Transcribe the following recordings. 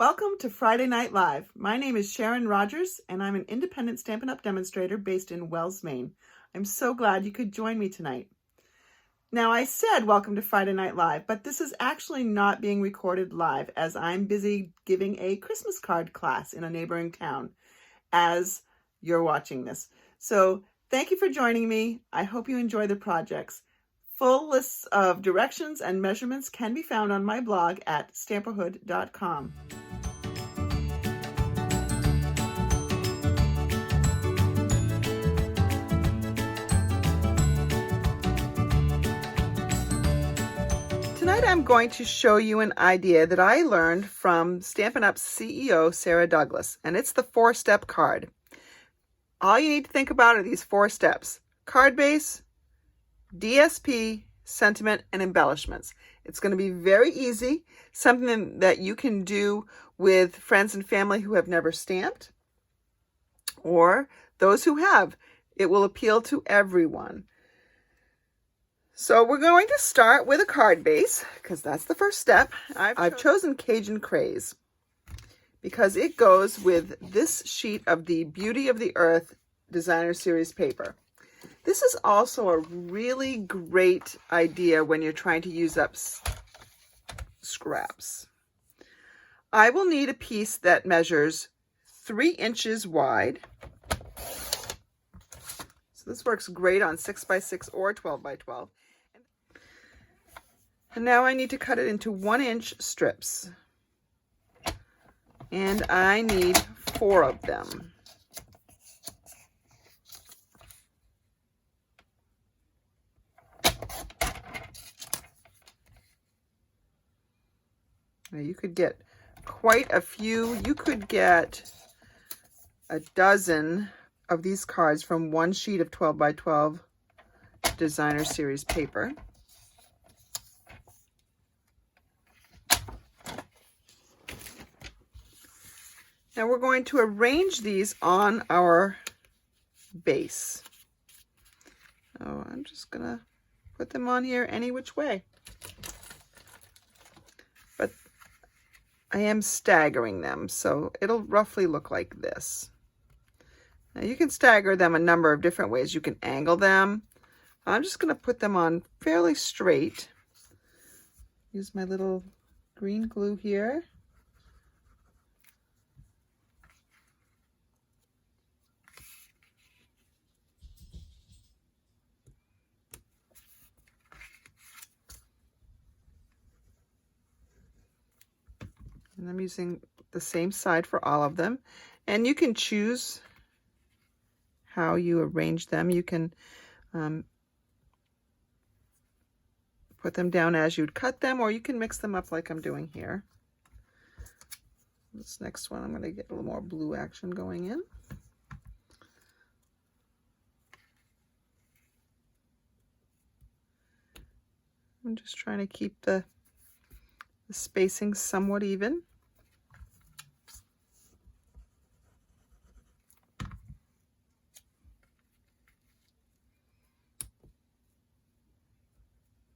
Welcome to Friday Night Live. My name is Sharon Rogers, and I'm an independent Stampin' Up! Demonstrator based in Wells, Maine. I'm so glad you could join me tonight. Now, I said welcome to Friday Night Live, but this is actually not being recorded live as I'm busy giving a Christmas card class in a neighboring town as you're watching this. So thank you for joining me. I hope you enjoy the projects. Full lists of directions and measurements can be found on my blog at stamperhood.com. Tonight I'm going to show you an idea that I learned from Stampin' Up's CEO, Sarah Douglas, and it's the 4-step card. All you need to think about are these 4 steps: card base, DSP, sentiment, and embellishments. It's going to be very easy, something that you can do with friends and family who have never stamped, or those who have. It will appeal to everyone. So we're going to start with a card base, because that's the first step. I've chosen Cajun Craze because it goes with this sheet of the Beauty of the Earth Designer Series paper. This is also a really great idea when you're trying to use up scraps. I will need a piece that measures 3 inches wide. So this works great on 6x6 or 12x12. And now I need to cut it into 1-inch strips. And I need 4 of them. Now you could get quite a few. You could get a dozen of these cards from one sheet of 12x12 Designer Series paper. Now we're going to arrange these on our base. Oh, I'm just gonna put them on here any which way. But I am staggering them, so it'll roughly look like this. Now you can stagger them a number of different ways. You can angle them. I'm just gonna put them on fairly straight. Use my little green glue here. And I'm using the same side for all of them. And you can choose how you arrange them. You can put them down as you'd cut them, or you can mix them up like I'm doing here. This next one, I'm going to get a little more blue action going in. I'm just trying to keep the spacing somewhat even.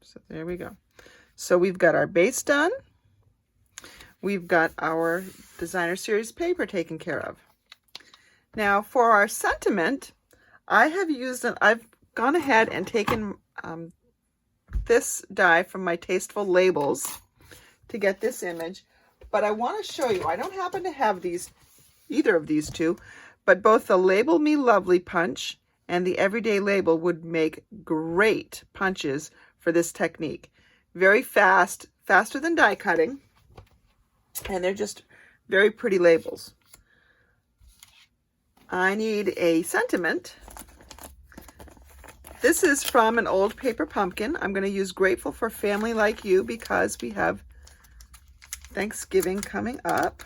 So there we go. So we've got our base done. We've got our Designer Series paper taken care of. Now for our sentiment, I've gone ahead and taken this die from my Tasteful Labels to get this image, but I want to show you, I don't happen to have either of these two, but both the Label Me Lovely punch and the Everyday Label would make great punches for this technique. Very fast, faster than die cutting, and they're just very pretty labels. I need a sentiment. This is from an old paper pumpkin. I'm going to use Grateful for Family Like You because we have Thanksgiving coming up.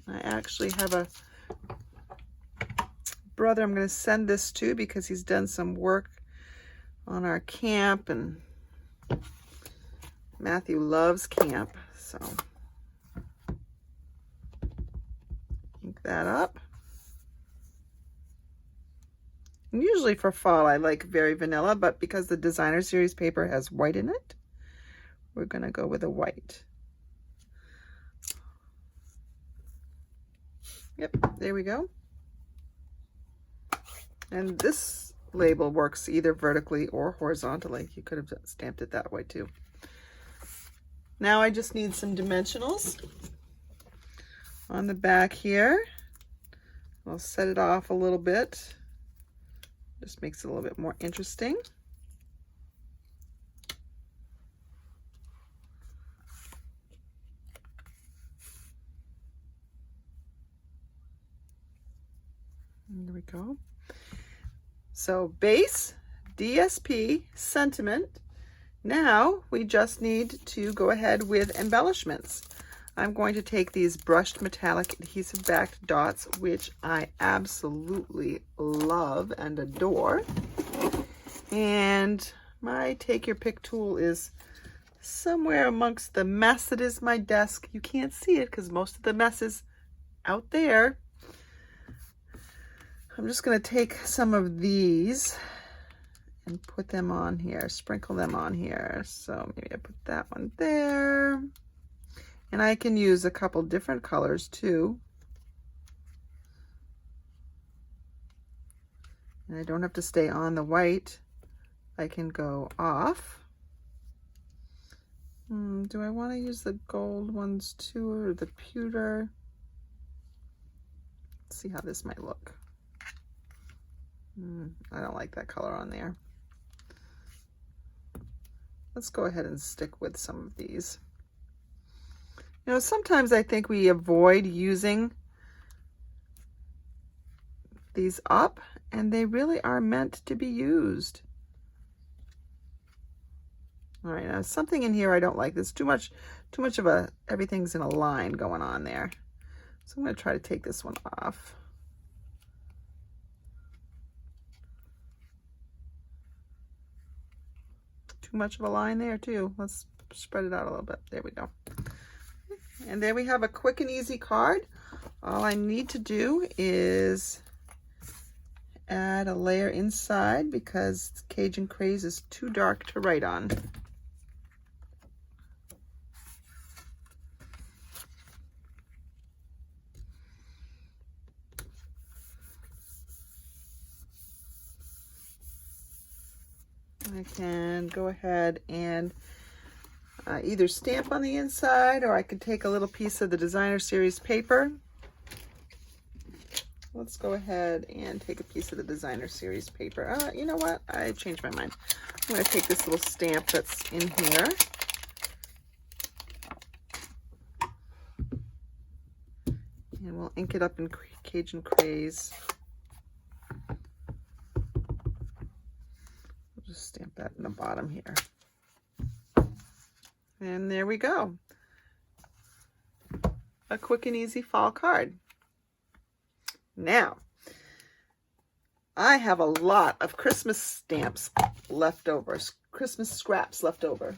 I actually have a brother I'm going to send this to because he's done some work on our camp, and Matthew loves camp, so ink that up. And usually for fall I like very vanilla, but because the Designer Series paper has white in it, we're going to go with a white. Yep, there we go. And this label works either vertically or horizontally. You could have stamped it that way too. Now I just need some dimensionals on the back here. I'll set it off a little bit. Just makes it a little bit more interesting. There we go. So base, DSP, sentiment. Now we just need to go ahead with embellishments. I'm going to take these brushed metallic adhesive backed dots, which I absolutely love and adore. And my take your pick tool is somewhere amongst the mess that is my desk. You can't see it because most of the mess is out there. I'm just going to take some of these and put them on here, sprinkle them on here. So maybe I put that one there. And I can use a couple different colors too. And I don't have to stay on the white. I can go off. Do I want to use the gold ones too, or the pewter? Let's see how this might look. I don't like that color on there. Let's go ahead and stick with some of these. You know, sometimes I think we avoid using these up, and they really are meant to be used. All right, now something in here I don't like. There's too much of a, everything's in a line going on there. So I'm going to try to take this one off. Too much of a line there too. Let's spread it out a little bit. There we go. And there we have a quick and easy card. All I need to do is add a layer inside because Cajun Craze is too dark to write on. I can go ahead and either stamp on the inside, or I could take a little piece of the Designer Series paper. Let's go ahead and take a piece of the Designer Series paper. You know what? I changed my mind. I'm going to take this little stamp that's in here. And we'll ink it up in Cajun Craze. Just stamp that in the bottom here. And there we go. A quick and easy fall card. Now, I have a lot of Christmas stamps left over, Christmas scraps left over.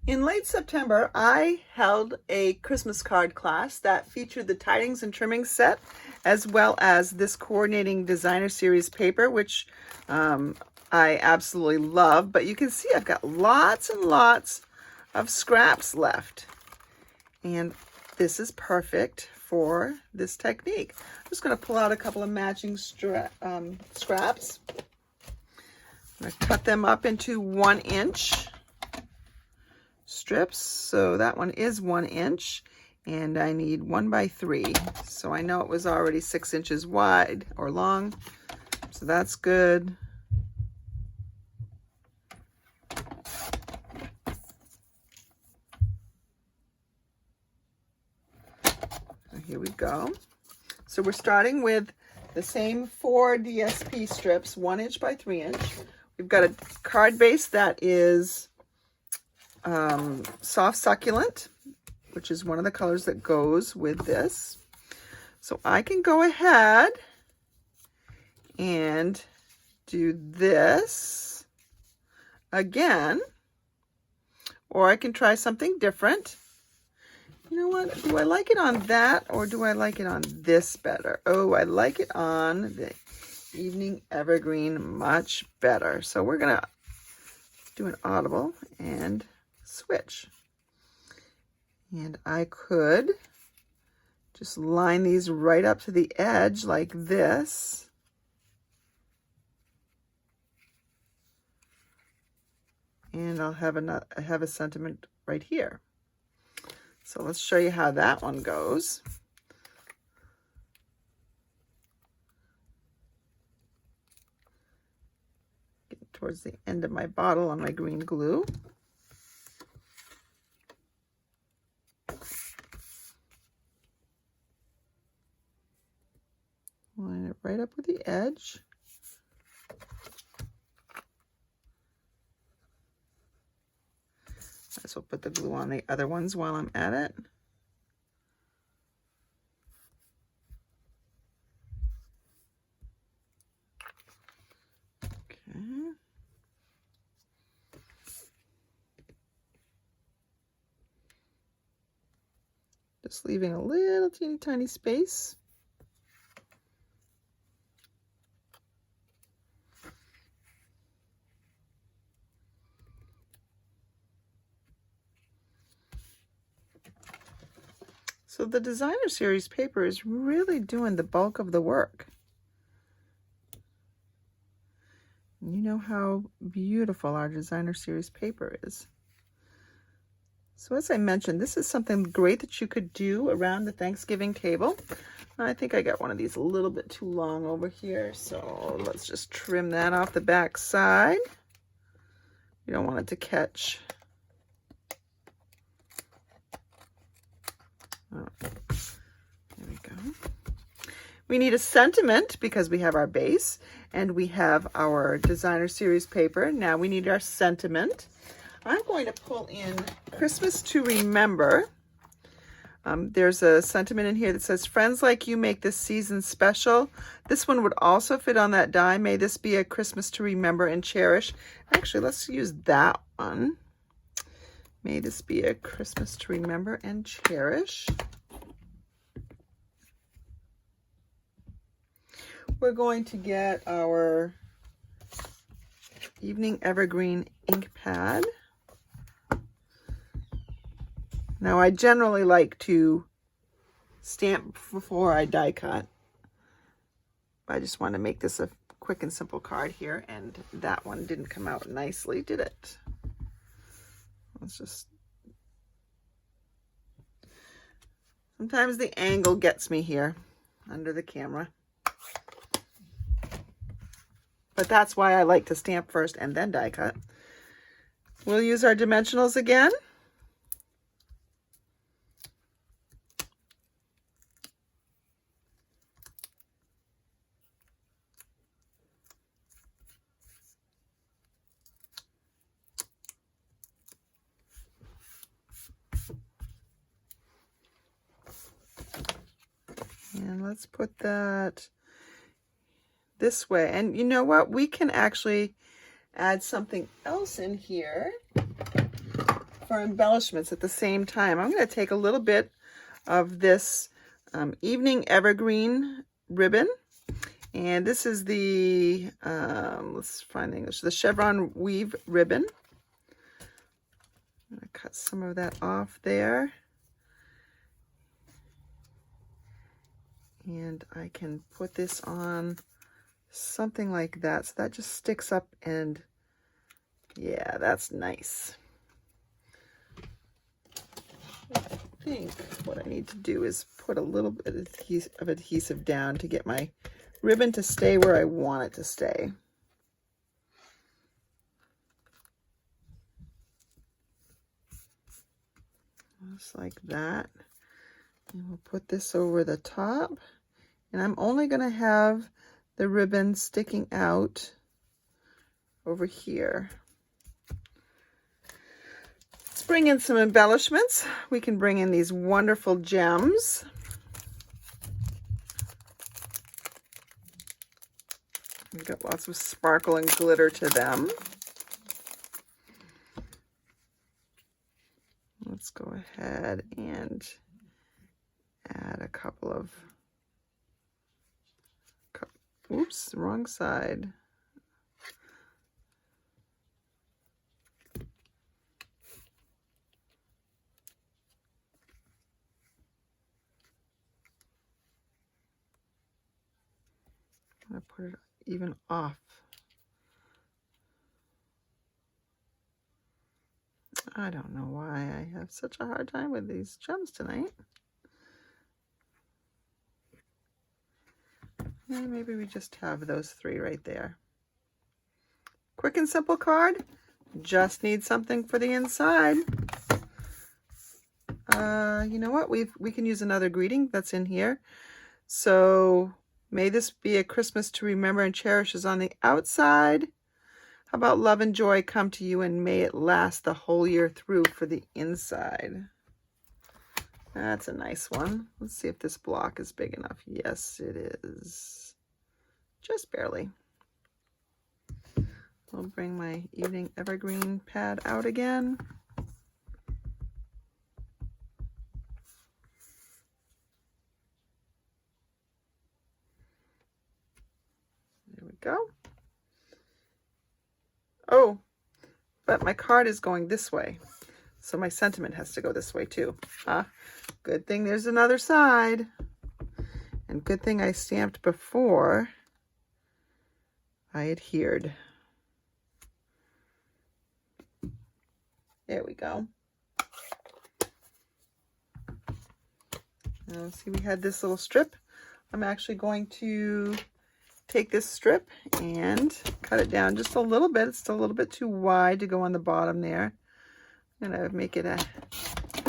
In late September, I held a Christmas card class that featured the Tidings and Trimmings set, as well as this coordinating Designer Series paper, which I absolutely love. But you can see I've got lots and lots of scraps left. And this is perfect for this technique. I'm just going to pull out a couple of matching scraps. I'm going to cut them up into 1-inch strips. So that one is 1 inch, and I need 1 by 3. So I know it was already 6 inches wide or long, so that's good. So here we go. So we're starting with the same 4 DSP strips, 1 inch by 3 inch. We've got a card base that is soft succulent, which is one of the colors that goes with this. So I can go ahead and do this again, or I can try something different. You know what? Do I like it on that, or do I like it on this better? Oh, I like it on the Evening Evergreen much better. So we're gonna do an audible and switch. And I could just line these right up to the edge like this. And I'll have a sentiment right here. So let's show you how that one goes. Get towards the end of my bottle on my green glue. Line it right up with the edge. Might as well put the glue on the other ones while I'm at it. Okay. Just leaving a little teeny tiny space. So the Designer Series paper is really doing the bulk of the work. You know how beautiful our Designer Series paper is. So as I mentioned, this is something great that you could do around the Thanksgiving table. I think I got one of these a little bit too long over here, so let's just trim that off the back side. You don't want it to catch. Oh, there we go. We need a sentiment because we have our base and we have our Designer Series paper. Now we need our sentiment. I'm going to pull in Christmas to Remember. There's a sentiment in here that says, friends like you make this season special. This one would also fit on that die. May this be a Christmas to remember and cherish. Actually, let's use that one. May this be a Christmas to remember and cherish. We're going to get our Evening Evergreen ink pad. Now, I generally like to stamp before I die cut. I just want to make this a quick and simple card here, and that one didn't come out nicely, did it? Let's just... Sometimes the angle gets me here under the camera. But that's why I like to stamp first and then die cut. We'll use our dimensionals again. And let's put that this way. And you know what? We can actually add something else in here for embellishments at the same time. I'm going to take a little bit of this Evening Evergreen ribbon. And this is the, let's find the English, the chevron weave ribbon. I'm going to cut some of that off there. And I can put this on something like that. So that just sticks up and yeah, that's nice. I think what I need to do is put a little bit of adhesive down to get my ribbon to stay where I want it to stay. Just like that. And we'll put this over the top. And I'm only going to have the ribbon sticking out over here. Let's bring in some embellishments. We can bring in these wonderful gems. We've got lots of sparkle and glitter to them. Let's go ahead and add a couple of, oops, wrong side. I'm gonna put it even off. I don't know why I have such a hard time with these gems tonight. And maybe we just have those three right there. Quick and simple card. Just need something for the inside. You know what? We can use another greeting that's in here. So may this be a Christmas to remember and cherish is on the outside. How about love and joy come to you and may it last the whole year through for the inside. That's a nice one. Let's see if this block is big enough. Yes, it is. Just barely. I'll bring my evening evergreen pad out again. There we go. Oh, but my card is going this way. So my sentiment has to go this way too. Good thing there's another side. And good thing I stamped before I adhered. There we go. Now see, we had this little strip. I'm actually going to take this strip and cut it down just a little bit. It's still a little bit too wide to go on the bottom there. I'm gonna make it a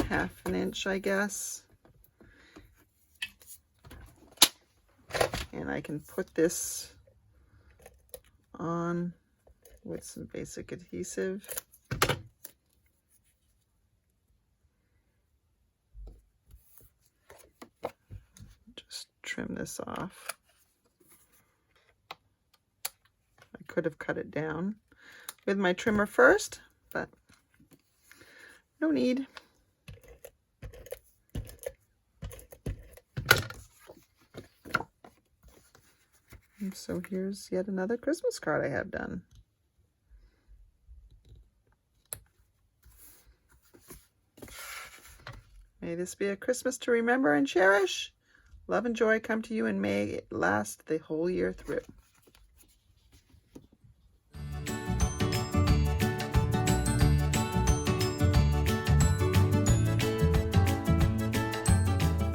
1/2 inch, I guess. And I can put this on with some basic adhesive. Just trim this off. I could have cut it down with my trimmer first, but no need. And so here's yet another Christmas card I have done. May this be a Christmas to remember and cherish. Love and joy come to you and may it last the whole year through.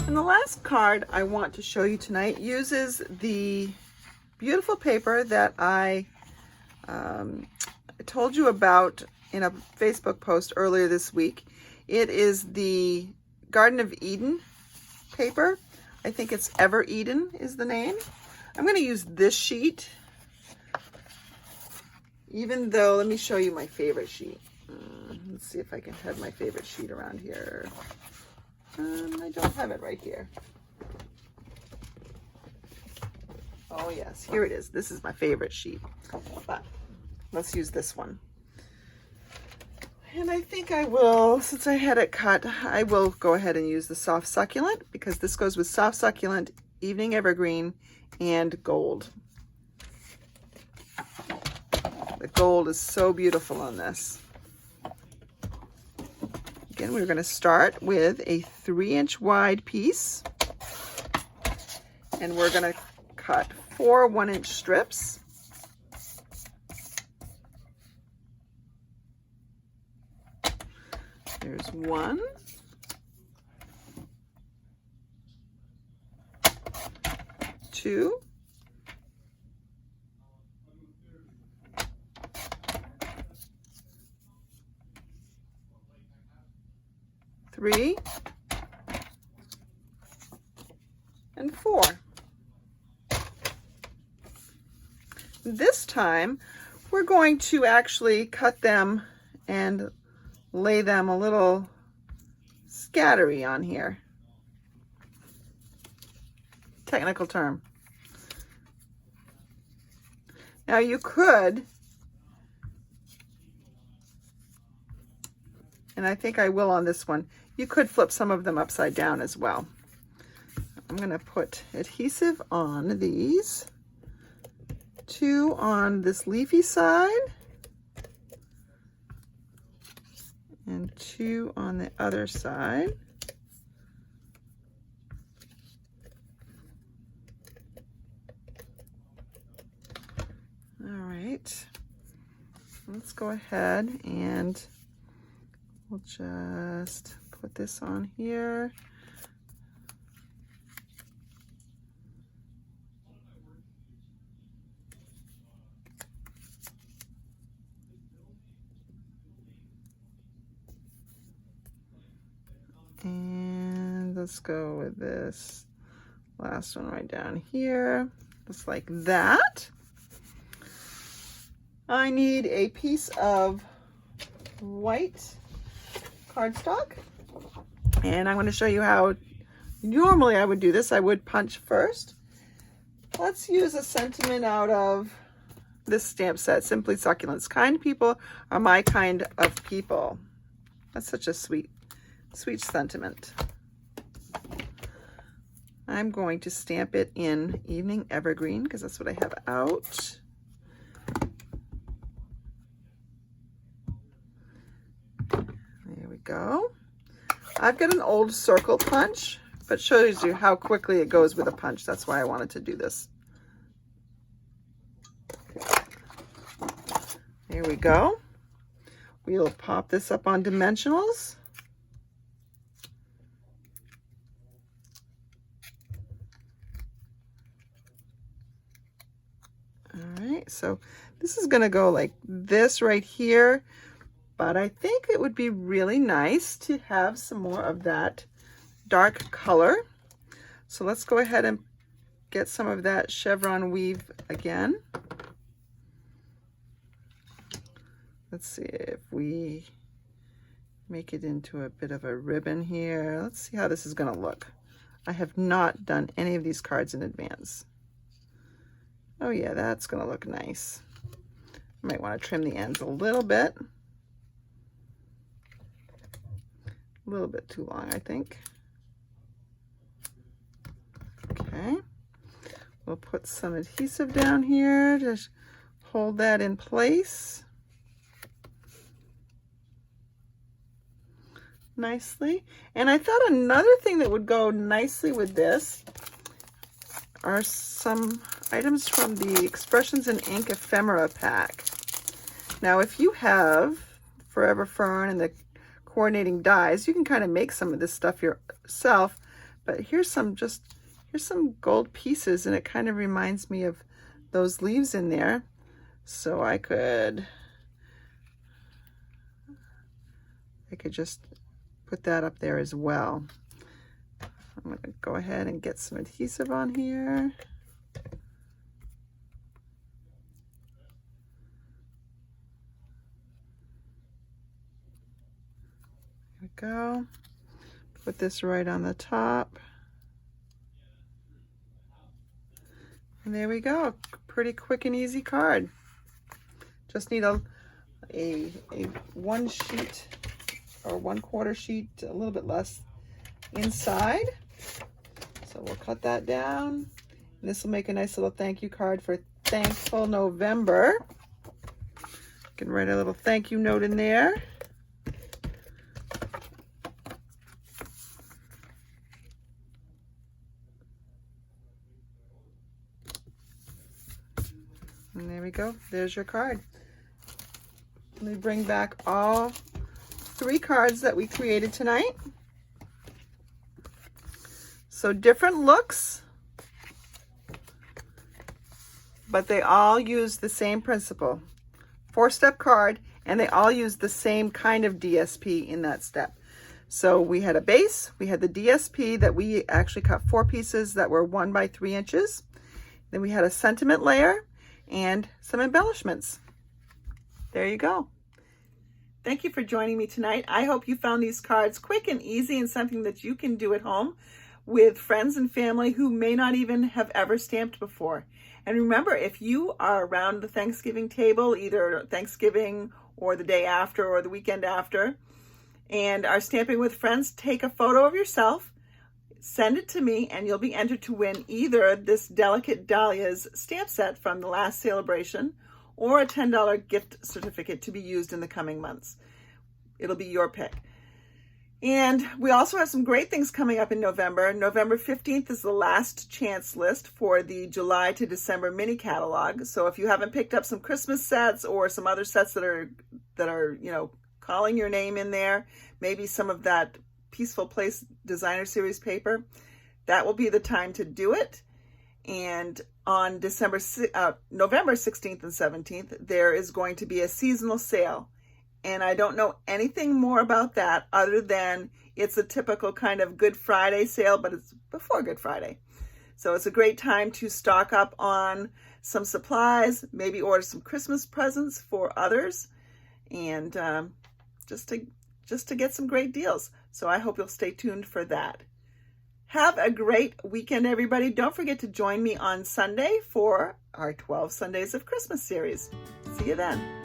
And the last card I want to show you tonight uses the beautiful paper that I told you about in a Facebook post earlier this week. It is the Garden of Eden paper. I think it's Ever Eden is the name. I'm going to use this sheet, even though, let me show you my favorite sheet. Let's see if I can have my favorite sheet around here. I don't have it right here. Oh yes, here it is. This is my favorite sheet. But let's use this one. And I think I will, since I had it cut, I will go ahead and use the Soft Succulent because this goes with Soft Succulent, Evening Evergreen, and gold. The gold is so beautiful on this. Again, we're going to start with a 3-inch wide piece, and we're going to cut 4 1-inch strips. There's 1, 2, 3, and 4. This time we're going to actually cut them and lay them a little scattery on here. Technical term. Now you could, and I think I will on this one, you could flip some of them upside down as well. I'm going to put adhesive on these, 2 on this leafy side, and 2 on the other side. right, let's go ahead and we'll just put this on here. And let's go with this last one right down here, just like that. I need a piece of white cardstock, and I'm going to show you how normally I would do this. I would punch first. Let's use a sentiment out of this stamp set, Simply Succulents. Kind people are my kind of people. That's such a sweet sentiment. I'm going to stamp it in Evening Evergreen because that's what I have out. There we go. I've got an old circle punch, but shows you how quickly it goes with a punch. That's why I wanted to do this. There we go. We'll pop this up on dimensionals. All right, so this is going to go like this right here, but I think it would be really nice to have some more of that dark color. So let's go ahead and get some of that chevron weave again. Let's see if we make it into a bit of a ribbon here. Let's see how this is going to look. I have not done any of these cards in advance. Oh yeah, that's going to look nice. I might want to trim the ends a little bit. A little bit too long, I think. Okay. We'll put some adhesive down here to hold that in place nicely. And I thought another thing that would go nicely with this are some items from the Expressions in Ink Ephemera pack. Now, if you have Forever Fern and the coordinating dies, you can kind of make some of this stuff yourself. But here's some gold pieces, and it kind of reminds me of those leaves in there. So I could just put that up there as well. I'm going to go ahead and get some adhesive on here. There we go. Put this right on the top. And there we go. Pretty quick and easy card. Just need a 1 sheet or 1/4 sheet, a little bit less inside. So we'll cut that down. And this will make a nice little thank you card for Thankful November. You can write a little thank you note in there. And there we go. There's your card. Let me bring back all 3 cards that we created tonight. So different looks, but they all use the same principle. 4-step card, and they all use the same kind of DSP in that step. So we had a base, we had the DSP that we actually cut 4 pieces that were 1 by 3 inches. Then we had a sentiment layer and some embellishments. There you go. Thank you for joining me tonight. I hope you found these cards quick and easy and something that you can do at home with friends and family who may not even have ever stamped before. And remember, if you are around the Thanksgiving table, either Thanksgiving or the day after or the weekend after, and are stamping with friends, take a photo of yourself, send it to me, and you'll be entered to win either this Delicate Dahlias stamp set from the last celebration or a $10 gift certificate to be used in the coming months. It'll be your pick. And we also have some great things coming up in November. November 15th is the last chance list for the July to December mini catalog. So if you haven't picked up some Christmas sets or some other sets that are calling your name in there, maybe some of that Peaceful Place Designer Series paper, that will be the time to do it. And on November 16th and 17th, there is going to be a seasonal sale. And I don't know anything more about that other than it's a typical kind of Good Friday sale, but it's before Good Friday. So it's a great time to stock up on some supplies, maybe order some Christmas presents for others, and just to get some great deals. So I hope you'll stay tuned for that. Have a great weekend, everybody. Don't forget to join me on Sunday for our 12 Sundays of Christmas series. See you then.